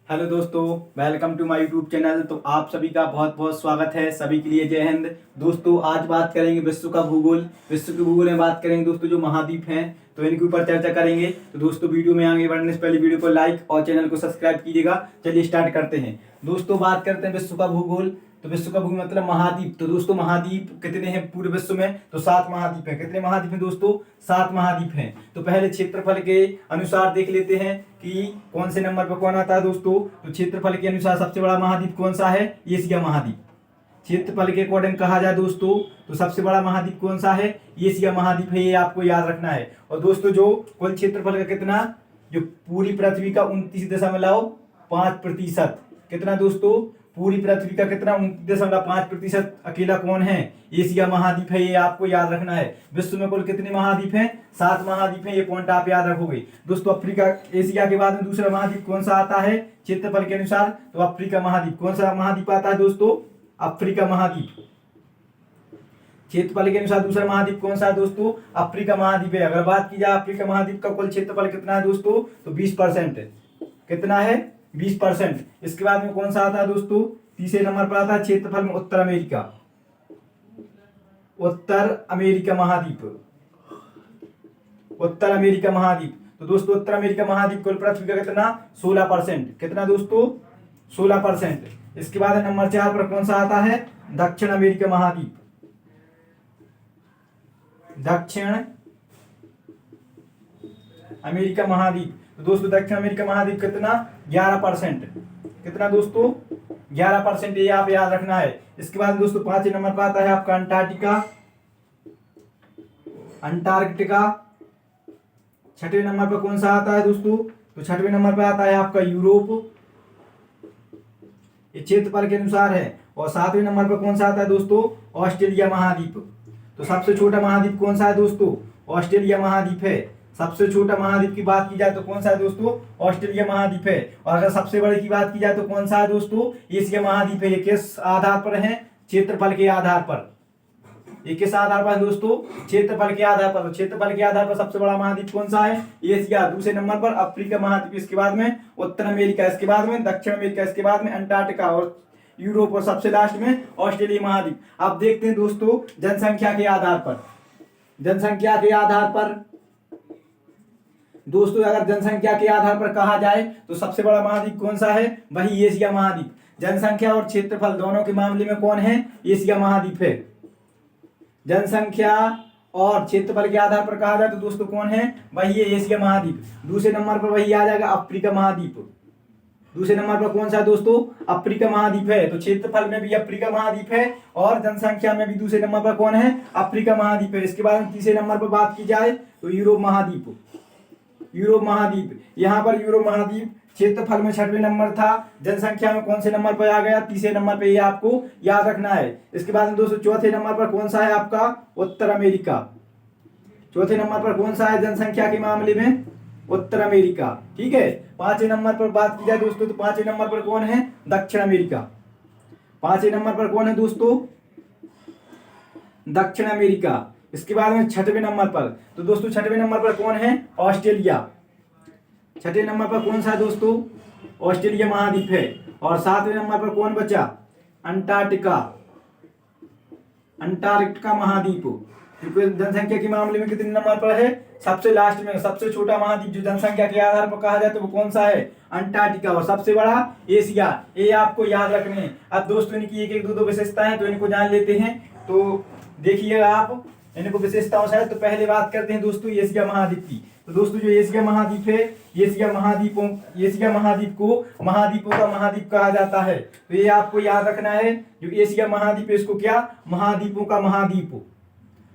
Hello दोस्तों, welcome to my YouTube channel. तो आप सभी का बहुत बहुत स्वागत है। सभी के लिए जय हिंद। दोस्तों आज बात करेंगे विश्व का भूगोल। विश्व के भूगोल में बात करेंगे दोस्तों जो महाद्वीप हैं, तो इनके ऊपर चर्चा करेंगे। तो दोस्तों वीडियो में आगे बढ़ने से पहले वीडियो को लाइक और चैनल को सब्सक्राइब कीजिएगा। चलिए स्टार्ट करते हैं। दोस्तों बात करते हैं विश्व का भूगोल। तो विश्व का भूगोल मतलब महाद्वीप। तो दोस्तों महाद्वीप कितने हैं पूरे विश्व में? तो 7 महाद्वीप हैं। कितने महाद्वीप हैं दोस्तों? 7 महाद्वीप हैं। तो पहले क्षेत्रफल के अनुसार देख लेते हैं कि कौन से नंबर पर कौन आता है दोस्तों। तो क्षेत्रफल के अनुसार सबसे बड़ा महाद्वीप कौन सा है? एशिया महाद्वीप। क्षेत्रफल के अकॉर्डिंग कहा जाए दोस्तों तो सबसे बड़ा महाद्वीप कौन सा है? एशिया महाद्वीप है। ये आपको याद रखना है। और दोस्तों जो कुल क्षेत्रफल का कितना, जो पूरी पृथ्वी का 29.5%। कितना दोस्तों? पूरी पृथ्वी का कितना? 29.5% अकेला कौन है? एशिया महाद्वीप है। ये आपको याद रखना है। विश्व में कुल कितने महाद्वीप हैं? 7 महाद्वीप हैं। ये पॉइंट आप याद रखोगे दोस्तों। अफ्रीका, एशिया के बाद में दूसरा महाद्वीप कौन सा आता है क्षेत्रफल के अनुसार? तो अफ्रीका महाद्वीप। कौन सा महाद्वीप आता है दोस्तों? अफ्रीका महाद्वीप। क्षेत्रफल के अनुसार दूसरा महाद्वीप कौन सा है दोस्तों? अफ्रीका महाद्वीप है। अगर बात की जाए अफ्रीका महाद्वीप का कुल क्षेत्रफल कितना है दोस्तों? तो 20%। कितना है? 20%। इसके बाद में कौन सा आता है दोस्तों? तीसरे नंबर पर आता है क्षेत्रफल में उत्तर अमेरिका। उत्तर अमेरिका महाद्वीप। उत्तर अमेरिका महाद्वीप। तो दोस्तों उत्तर अमेरिका महाद्वीप कुल पृथ्वी का कितना? 16%। कितना दोस्तों? 16%। इसके बाद नंबर 4 पर कौन सा आता है? दक्षिण अमेरिका महाद्वीप। दक्षिण अमेरिका महाद्वीप। तो दोस्तों दक्षिण अमेरिका महाद्वीप कितना? 11%। कितना दोस्तों? 11%। ये आप याद रखना है। इसके बाद दोस्तों 5 नंबर पर आता है आपका अंटार्कटिका। अंटार्कटिका। 6वें नंबर पर कौन सा आता है दोस्तों? तो 6वें नंबर पर आता है आपका यूरोप। ये क्षेत्रफल के अनुसार है। और 7वें नंबर पर कौन सा आता है दोस्तों? ऑस्ट्रेलिया महाद्वीप। तो सबसे छोटा महाद्वीप कौन सा है दोस्तों? ऑस्ट्रेलिया महाद्वीप है। सबसे छोटा महाद्वीप की बात की जाए तो कौन सा है दोस्तों? ऑस्ट्रेलिया महाद्वीप है। और अगर सबसे बड़े की बात की जाए तो कौन सा है दोस्तों? एशिया महाद्वीप है। ये किस आधार पर है? क्षेत्रफल के आधार पर। ये किस आधार पर दोस्तों? क्षेत्रफल के आधार पर। क्षेत्रफल के आधार पर सबसे बड़ा महाद्वीप कौन सा है? एशिया। दूसरे नंबर पर अफ्रीका महाद्वीप। इसके बाद में उत्तर अमेरिका। इसके बाद में दक्षिण अमेरिका। इसके बाद में अंटार्कटिका और यूरोप। और सबसे लास्ट में ऑस्ट्रेलिया महाद्वीप। आप देखते हैं दोस्तों जनसंख्या के आधार पर। जनसंख्या के आधार पर दोस्तों अगर जनसंख्या के आधार पर कहा जाए तो सबसे बड़ा महाद्वीप कौन सा है? वही एशिया महाद्वीप। जनसंख्या और क्षेत्रफल दोनों के मामले में कौन है? एशिया महाद्वीप है। जनसंख्या और क्षेत्रफल के आधार पर कहा जाए तो दोस्तों कौन है? वही है एशिया महाद्वीप। दूसरे नंबर पर वही आ जाएगा अफ्रीका महाद्वीप। दूसरे नंबर पर कौन सा दोस्तों? अफ्रीका महाद्वीप है। तो क्षेत्रफल में भी अफ्रीका महाद्वीप है और जनसंख्या में भी दूसरे नंबर पर कौन है? अफ्रीका महाद्वीप है। इसके बाद तीसरे नंबर पर बात की जाए तो यूरोप महाद्वीप। यूरोप महाद्वीप। यहाँ पर यूरोप महाद्वीप क्षेत्रफल में 6वें नंबर था। जनसंख्या में कौन से नंबर पर आ गया? तीसरे नंबर पे। ये आपको याद रखना है। इसके बाद दोस्तों चौथे नंबर पर कौन सा है आपका? उत्तर अमेरिका। चौथे नंबर पर कौन सा है जनसंख्या के मामले में? उत्तर अमेरिका। ठीक है। 5वें नंबर पर बात की जाए दोस्तों तो 5वें नंबर पर कौन है? दक्षिण अमेरिका। 5वें नंबर पर कौन है दोस्तों? दक्षिण अमेरिका। इसके बाद में 6वें नंबर पर तो दोस्तों 6वें नंबर पर कौन है? ऑस्ट्रेलिया। 6वें नंबर पर कौन सा है दोस्तों? ऑस्ट्रेलिया महाद्वीप है। और 7वें नंबर पर कौन बचा? अंटार्कटिका। अंटार्कटिका महाद्वीप। जनसंख्या के मामले में कितने नंबर पर है? सबसे लास्ट में। सबसे छोटा महाद्वीप जो जनसंख्या के आधार पर कहा जाए तो वो कौन सा है? अंटार्कटिका। और सबसे बड़ा एशिया। ये आपको याद रखने हैं। अब दोस्तों इनकी एक एक दो विशेषताएं हैं तो इनको जान लेते हैं। तो देखिएगा आप इनको विशेषताओं से। तो पहले बात करते हैं दोस्तों एशिया महाद्वीप की। तो दोस्तों जो एशिया महाद्वीप है, एशिया महाद्वीप को महाद्वीपों का महाद्वीप कहा जाता है। तो ये आपको याद रखना है। जो एशिया महाद्वीप है इसको क्या? महाद्वीपों का महाद्वीप।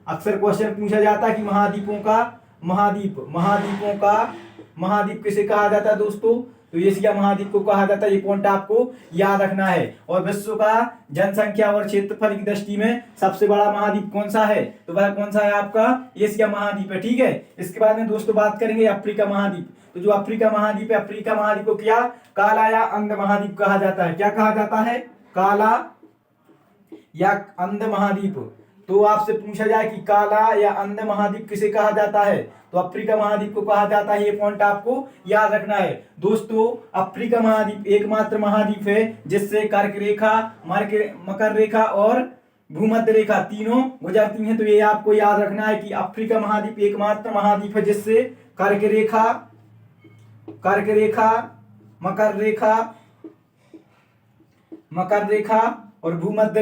अक्सर क्वेश्चन पूछा जाता है कि महाद्वीपों का महाद्वीप। महाद्वीपों का महाद्वीप किसे कहा जाता है दोस्तों? तो एशिया महाद्वीप को कहा जाता है। ये पॉइंट आपको याद रखना है। और विश्व का जनसंख्या और क्षेत्रफल की दृष्टि में सबसे बड़ा महाद्वीप कौन सा है? तो वह कौन सा है आपका? एशिया महाद्वीप है। ठीक है। इसके बाद में दोस्तों बात करेंगे अफ्रीका महाद्वीप। तो जो अफ्रीका महाद्वीप है, अफ्रीका महाद्वीप को क्या काला या अंध महाद्वीप कहा जाता है? क्या कहा जाता है? काला या अंध महाद्वीप। तो आपसे पूछा जाए कि काला या अंध महाद्वीप किसे कहा जाता है, तो अफ्रीका महाद्वीप को कहा जाता है। ये पॉइंट आपको याद रखना है दोस्तों। अफ्रीका महाद्वीप एकमात्र महाद्वीप है जिससे कर्क रेखा, मकर रेखा और भूमध्य रेखा तीनों गुजरती हैं। तो ये आपको याद रखना है कि अफ्रीका महाद्वीप एकमात्र महाद्वीप है जिससे कर्क रेखा, मकर रेखा और भूमध्य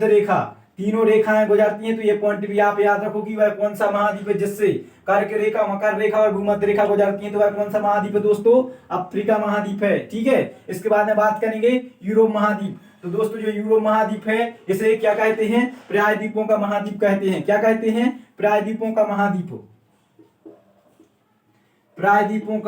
रेखा तीनों रेखाएं गुजरती हैं। तो ये पॉइंट भी आप याद रखो कि वह कौन सा महाद्वीप है जिससे कर्क रेखा, मकर रेखा और भूमध्य रेखा गुजरती हैं। तो वह कौन सा महाद्वीप है दोस्तों, अफ्रीका महाद्वीप है। ठीक है, इसके बाद में बात करेंगे यूरोप महाद्वीप। तो दोस्तों जो यूरोप महाद्वीप है इसे क्या कहते हैं, प्रायद्वीपों का महाद्वीप कहते हैं। क्या कहते हैं, प्रायद्वीपों का महाद्वीप, प्रायद्वीपों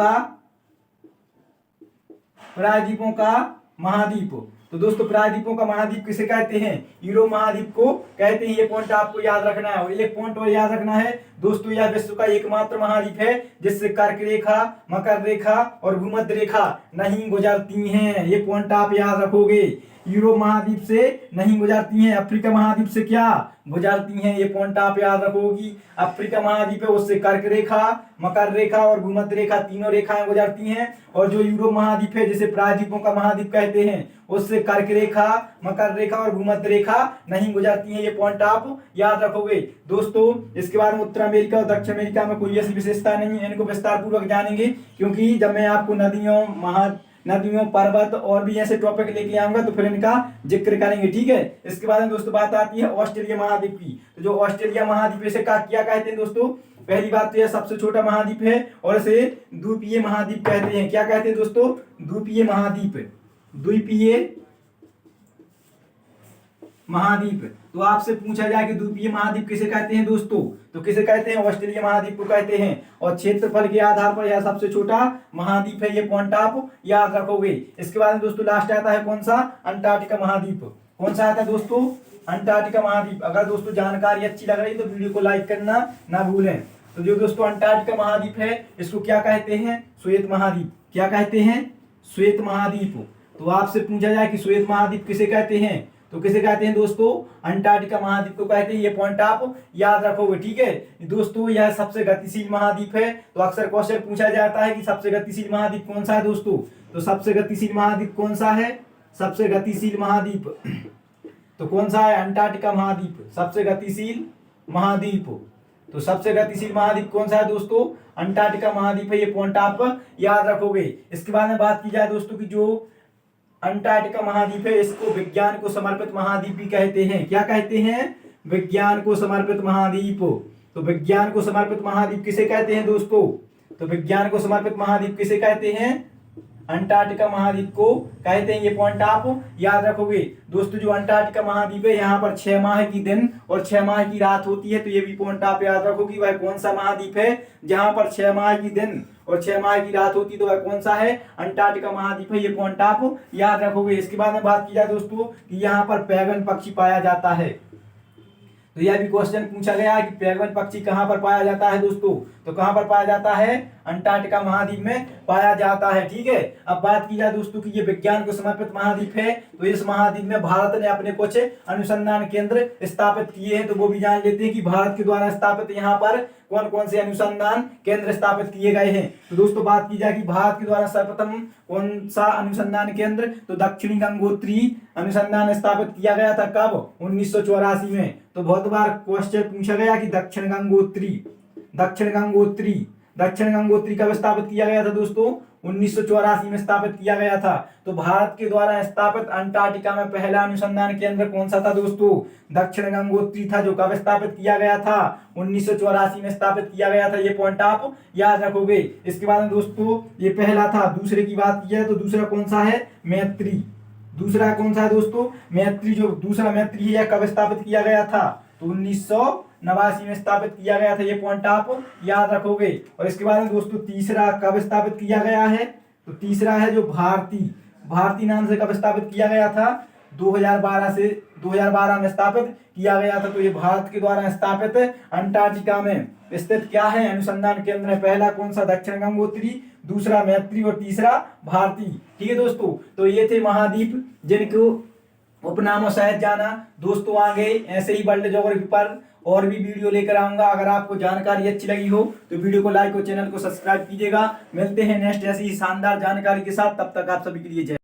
का महाद्वीप। तो दोस्तों प्रायद्वीपों का महाद्वीप किसे कहते हैं, यूरोप महाद्वीप को कहते हैं। ये पॉइंट आपको याद रखना है। और एक पॉइंट और याद रखना है दोस्तों, यह विश्व का एकमात्र महाद्वीप है जिससे कर्क रेखा, मकर रेखा और भूमध्य रेखा नहीं गुजरती हैं। ये पॉइंट आप याद रखोगे, यूरोप महाद्वीप से नहीं गुजरती हैं, अफ्रीका महाद्वीप से क्या गुजरती हैं। ये पॉइंट आप याद रखोगी। अफ्रीका महाद्वीप है उससे कर्क रेखा, मकर रेखा और भूमध्य रेखा तीनों रेखाएं गुजरती हैं। और जो यूरोप महाद्वीप है जिसे प्रायद्वीपों का महाद्वीप कहते हैं उससे कर्क रेखा, मकर रेखा और भूमध्य रेखा नहीं गुजरती हैं। ये पॉइंट आप याद रखोगे दोस्तों। इसके बाद में उत्तर अमेरिका और दक्षिण अमेरिका में कोई ऐसी विशेषता नहीं है, इनको विस्तार पूर्वक जानेंगे क्योंकि जब मैं आपको नदियों, पर्वत और भी ऐसे टॉपिक लेके आऊंगा तो फिर इनका जिक्र करेंगे। ठीक है, इसके बाद में दोस्तों बात आती है ऑस्ट्रेलिया महाद्वीप की। तो जो ऑस्ट्रेलिया महाद्वीप इसे क्या कहते हैं दोस्तों, पहली बात तो यह सबसे छोटा महाद्वीप है और इसे द्वीपीय महाद्वीप कहते हैं। क्या कहते हैं दोस्तों, द्वीपीय महाद्वीप। तो आपसे पूछा जाए कि द्वीपीय महाद्वीप किसे कहते हैं दोस्तों, तो किसे कहते हैं, ऑस्ट्रेलिया महाद्वीप को कहते हैं। और क्षेत्रफल के आधार पर यह सबसे छोटा महाद्वीप है। ये पॉइंट आप याद रखोगे। इसके बाद दोस्तों लास्ट आता है कौन सा, अंटार्कटिका महाद्वीप। कौन सा आता है दोस्तों, अंटार्कटिका महाद्वीप। अगर दोस्तों जानकारी अच्छी लग रही तो वीडियो को लाइक करना ना भूलें। तो जो दोस्तों अंटार्कटिका महाद्वीप है इसको क्या कहते हैं, श्वेत महाद्वीप। क्या कहते हैं, श्वेत महाद्वीप। तो आपसे पूछा जाए कि श्वेत महाद्वीप किसे कहते हैं, तो किसे कहते हैं दोस्तों, अंटार्कटिका महाद्वीप को कहते हैं। ये पॉइंट आप याद रखोगे। ठीक है दोस्तों, यह सबसे गतिशील महाद्वीप है। तो अक्सर क्वेश्चन पूछा जाता है कि सबसे गतिशील महाद्वीप कौन सा है दोस्तों, तो सबसे गतिशील महाद्वीप कौन सा है, सबसे गतिशील महाद्वीप तो कौन सा है, अंटार्कटिका महाद्वीप सबसे गतिशील महाद्वीप। तो सबसे गतिशील महाद्वीप कौन सा है दोस्तों, अंटार्कटिका महाद्वीप है। ये पॉइंट आप याद रखोगे। इसके बाद में बात की जाए दोस्तों की जो अंटार्कटिका महाद्वीप है इसको विज्ञान को समर्पित महाद्वीप भी कहते हैं। क्या कहते हैं, विज्ञान को समर्पित महाद्वीप। तो विज्ञान को समर्पित महाद्वीप किसे कहते हैं दोस्तों, तो विज्ञान को समर्पित महाद्वीप किसे कहते हैं, अंटार्कटिका महाद्वीप को कहते हैं। ये पॉइंट आप याद रखोगे दोस्तों। जो अंटार्कटिका महाद्वीप है यहाँ पर 6 माह की दिन और 6 माह की रात होती है। तो ये भी पॉइंट आप याद रखोगे। वह कौन सा महाद्वीप है जहां पर 6 माह की दिन और 6 माह की रात होती है, तो वह कौन सा है, अंटार्कटिका महाद्वीप है। ये पॉइंट आप याद रखोगे। इसके बाद में बात की जाए दोस्तों कि यहाँ पर पेंगुइन पक्षी पाया जाता है। तो यह भी क्वेश्चन पूछा गया है कि पेंगुइन पक्षी कहाँ पर पाया जाता है दोस्तों, तो कहाँ पर पाया जाता है, अंटार्कटिका महाद्वीप में पाया जाता है। ठीक है, अब बात की जाए दोस्तों कि ये विज्ञान को समर्पित महाद्वीप है। तो इस महाद्वीप में भारत ने अपने कुछ अनुसंधान केंद्र स्थापित किए हैं। तो वो भी जान लेते हैं कि भारत के द्वारा स्थापित यहाँ पर कौन कौन से अनुसंधान केंद्र स्थापित किए गए हैं। तो दोस्तों बात की जाए कि भारत के द्वारा सर्वप्रथम कौन सा अनुसंधान केंद्र, तो दक्षिणी गंगोत्री अनुसंधान स्थापित किया गया था। कब, 1984 में। तो बहुत बार क्वेश्चन पूछा गया कि दक्षिण गंगोत्री कब स्थापित किया गया था दोस्तों, 1984 में स्थापित किया गया था। तो भारत के द्वारा स्थापित अंटार्कटिका में पहला अनुसंधान केंद्र कौन सा था दोस्तों, दक्षिण गंगोत्री था, जो कब स्थापित किया गया था, 1984 में स्थापित किया गया था। ये पॉइंट आप याद रखोगे। इसके बाद में दोस्तों ये पहला था। दूसरे की बात की जाए तो दूसरा कौन सा है, मैत्री। दूसरा कौन सा है दोस्तों, मैत्री। जो दूसरा मैत्री है यह कब स्थापित किया गया था, तो 1989 में स्थापित किया गया था। ये पॉइंट आप याद रखोगे। और इसके बाद में दोस्तों तीसरा कब स्थापित किया गया है, तो तीसरा है जो भारती नाम से कब स्थापित किया गया था, 2012 में स्थापित किया गया था। तो ये भारत के द्वारा स्थापित अंटार्कटिका में स्थित क्या है, अनुसंधान केंद्र है। पहला कौन सा, दक्षिण गंगोत्री, दूसरा मैत्री और तीसरा भारती। ठीक है दोस्तों, तो ये थे महाद्वीप जिनको उपनामों सहित जाना। दोस्तों आगे ऐसे ही वर्ल्ड ज्योग्राफी पर और भी वीडियो लेकर आऊंगा। अगर आपको जानकारी अच्छी लगी हो तो वीडियो को लाइक और चैनल को सब्सक्राइब कीजिएगा। मिलते हैं नेक्स्ट ऐसी शानदार जानकारी के साथ, तब तक आप सभी के लिए जय।